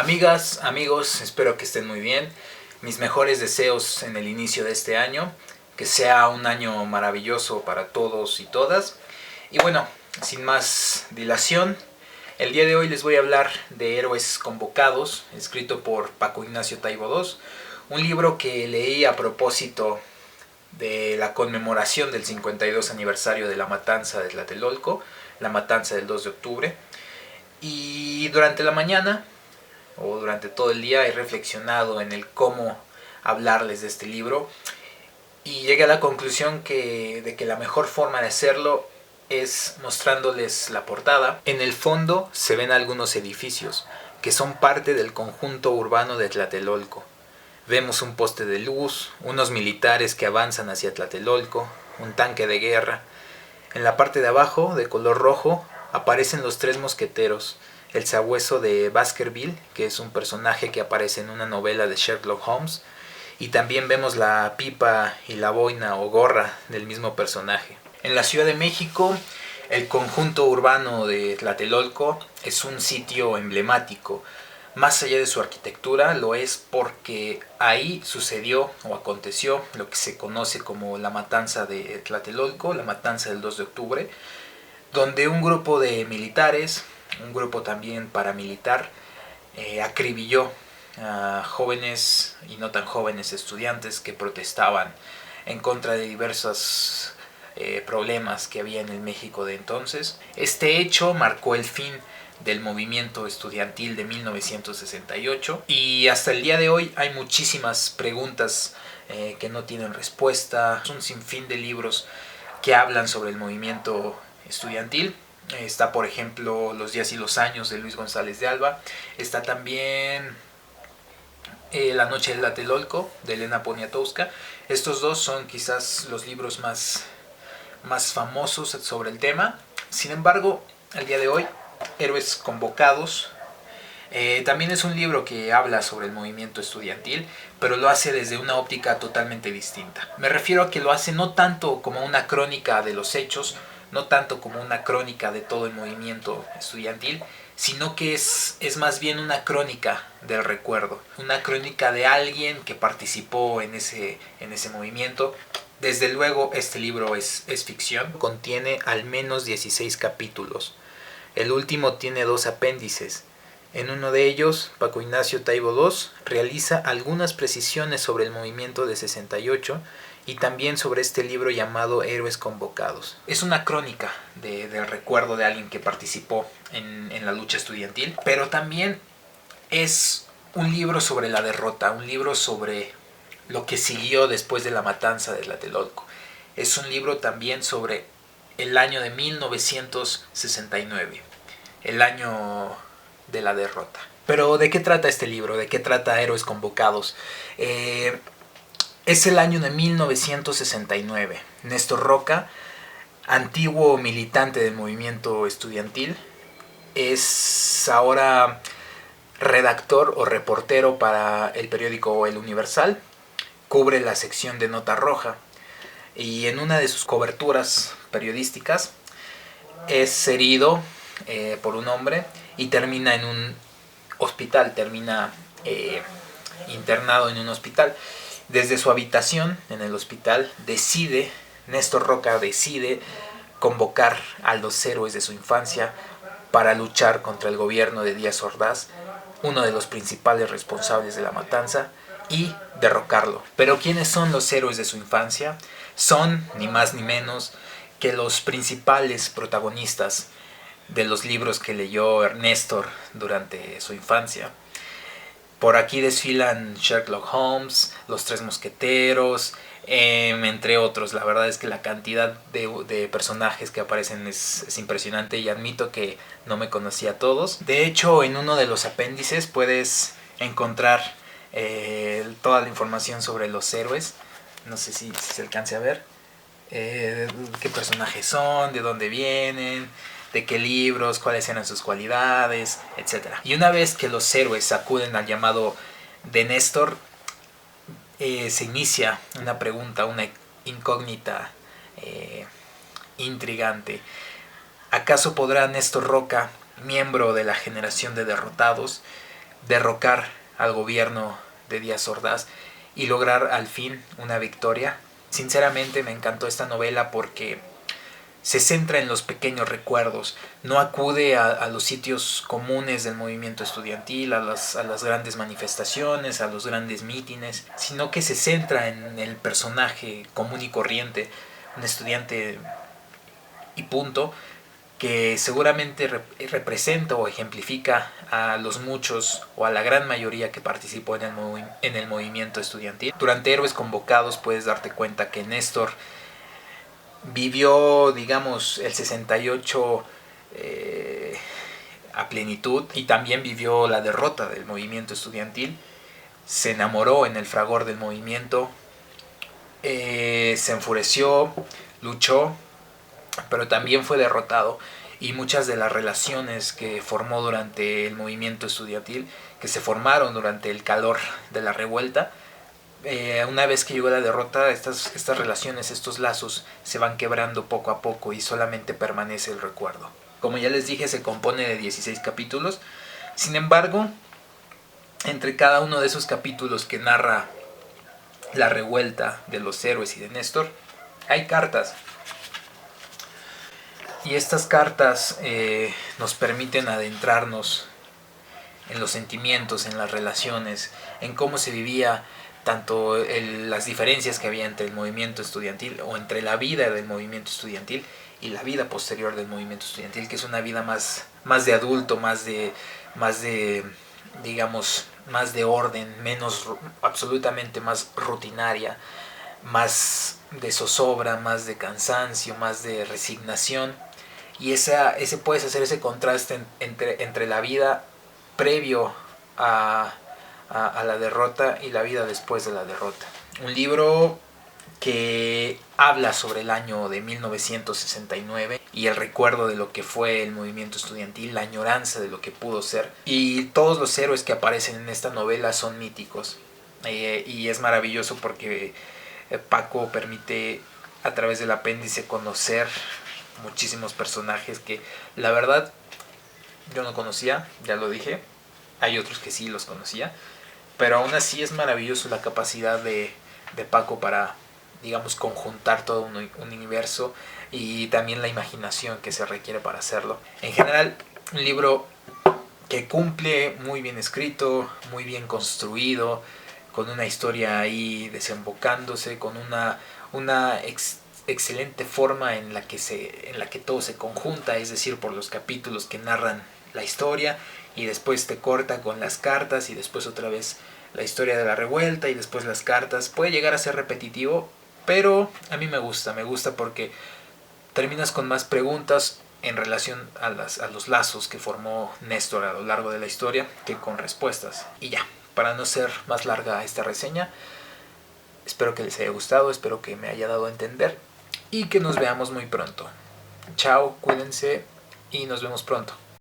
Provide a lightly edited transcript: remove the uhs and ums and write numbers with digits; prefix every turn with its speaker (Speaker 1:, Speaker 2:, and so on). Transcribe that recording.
Speaker 1: Amigas, amigos, espero que estén muy bien. Mis mejores deseos en el inicio de este año. Que sea un año maravilloso para todos y todas. Y bueno, sin más dilación, el día de hoy les voy a hablar de Héroes Convocados, escrito por Paco Ignacio Taibo II. Un libro que leí a propósito de la conmemoración del 52 aniversario de la matanza de Tlatelolco, la matanza del 2 de octubre. Y durante la mañana o durante todo el día he reflexionado en el cómo hablarles de este libro y llegué a la conclusión de que la mejor forma de hacerlo es mostrándoles la portada. En el fondo se ven algunos edificios que son parte del conjunto urbano de Tlatelolco. Vemos un poste de luz, unos militares que avanzan hacia Tlatelolco, un tanque de guerra. En la parte de abajo, de color rojo, aparecen los tres mosqueteros, el sabueso de Baskerville, que es un personaje que aparece en una novela de Sherlock Holmes, y también vemos la pipa y la boina o gorra del mismo personaje. En la Ciudad de México, el conjunto urbano de Tlatelolco es un sitio emblemático. Más allá de su arquitectura, lo es porque ahí sucedió o aconteció lo que se conoce como la matanza de Tlatelolco, la matanza del 2 de octubre, donde un grupo de militares, un grupo también paramilitar, acribilló a jóvenes y no tan jóvenes estudiantes que protestaban en contra de diversos problemas que había en el México de entonces. Este hecho marcó el fin del movimiento estudiantil de 1968 y hasta el día de hoy hay muchísimas preguntas que no tienen respuesta. Un sinfín de libros que hablan sobre el movimiento estudiantil. Está, por ejemplo, Los días y los años de Luis González de Alba. Está también La noche del Tlatelolco de Elena Poniatowska. Estos dos son quizás los libros más famosos sobre el tema. Sin embargo, al día de hoy, Héroes Convocados también es un libro que habla sobre el movimiento estudiantil, pero lo hace desde una óptica totalmente distinta. Me refiero a que lo hace no tanto como una crónica de los hechos, no tanto como una crónica de todo el movimiento estudiantil, sino que es más bien una crónica del recuerdo, una crónica de alguien que participó en ese movimiento. Desde luego este libro es ficción, contiene al menos 16 capítulos. El último tiene 2 apéndices. En uno de ellos, Paco Ignacio Taibo II realiza algunas precisiones sobre el movimiento de 68 y también sobre este libro llamado Héroes Convocados. Es una crónica del recuerdo de alguien que participó en la lucha estudiantil, pero también es un libro sobre la derrota, un libro sobre lo que siguió después de la matanza de Tlatelolco. Es un libro también sobre el año de 1969, el año de la derrota. Pero ¿de qué trata este libro? ¿De qué trata Héroes Convocados? Es el año de 1969. Néstor Roca, antiguo militante del movimiento estudiantil, es ahora redactor o reportero para el periódico El Universal. Cubre la sección de Nota Roja y en una de sus coberturas periodísticas es herido por un hombre y termina en un hospital, termina internado en un hospital. Desde su habitación en el hospital Néstor Roca decide convocar a los héroes de su infancia para luchar contra el gobierno de Díaz Ordaz, uno de los principales responsables de la matanza, y derrocarlo. Pero ¿quiénes son los héroes de su infancia? Son ni más ni menos que los principales protagonistas de los libros que leyó Néstor durante su infancia. Por aquí desfilan Sherlock Holmes, Los Tres Mosqueteros, entre otros. La verdad es que la cantidad de personajes que aparecen es impresionante y admito que no me conocía a todos. De hecho, en uno de los apéndices puedes encontrar toda la información sobre los héroes. No sé si se alcance a ver. Qué personajes son, de dónde vienen, de qué libros, cuáles eran sus cualidades, etc. Y una vez que los héroes acuden al llamado de Néstor, se inicia una pregunta, una incógnita intrigante. ¿Acaso podrá Néstor Roca, miembro de la generación de derrotados, derrocar al gobierno de Díaz Ordaz y lograr al fin una victoria. Sinceramente me encantó esta novela porque se centra en los pequeños recuerdos, no acude a los sitios comunes del movimiento estudiantil, a las grandes manifestaciones, a los grandes mítines, sino que se centra en el personaje común y corriente, un estudiante y punto, que seguramente representa o ejemplifica a los muchos o a la gran mayoría que participó en el movimiento estudiantil. Durante Héroes Convocados puedes darte cuenta que Néstor vivió, digamos, el 68 a plenitud y también vivió la derrota del movimiento estudiantil. Se enamoró en el fragor del movimiento, se enfureció, luchó, pero también fue derrotado, y muchas de las relaciones que formó durante el movimiento estudiantil, que se formaron durante el calor de la revuelta, una vez que llegó la derrota, estas relaciones, estos lazos se van quebrando poco a poco y solamente permanece el recuerdo. Como ya les dije, se compone de 16 capítulos. Sin embargo, entre cada uno de esos capítulos que narra la revuelta de los héroes y de Néstor, hay cartas. Y estas cartas nos permiten adentrarnos en los sentimientos, en las relaciones, en cómo se vivía tanto las diferencias que había entre el movimiento estudiantil o entre la vida del movimiento estudiantil y la vida posterior del movimiento estudiantil, que es una vida más de adulto, más de digamos, más de orden, absolutamente más rutinaria, más de zozobra, más de cansancio, más de resignación. Y puedes hacer ese contraste entre la vida previo a la derrota y la vida después de la derrota. Un libro que habla sobre el año de 1969 y el recuerdo de lo que fue el movimiento estudiantil, la añoranza de lo que pudo ser. Y todos los héroes que aparecen en esta novela son míticos. Y es maravilloso porque Paco permite a través del apéndice conocer muchísimos personajes que la verdad yo no conocía, ya lo dije. Hay otros que sí los conocía, pero aún así es maravilloso la capacidad de Paco para, digamos, conjuntar todo un universo y también la imaginación que se requiere para hacerlo. En general, un libro que cumple, muy bien escrito, muy bien construido, con una historia ahí desembocándose, con una excelente forma en la que todo se conjunta, es decir, por los capítulos que narran la historia y después te corta con las cartas y después otra vez la historia de la revuelta y después las cartas. Puede llegar a ser repetitivo, pero a mí me gusta porque terminas con más preguntas en relación a los lazos que formó Néstor a lo largo de la historia que con respuestas. Y ya, para no ser más larga esta reseña, espero que les haya gustado, espero que me haya dado a entender y que nos veamos muy pronto. Chao, cuídense y nos vemos pronto.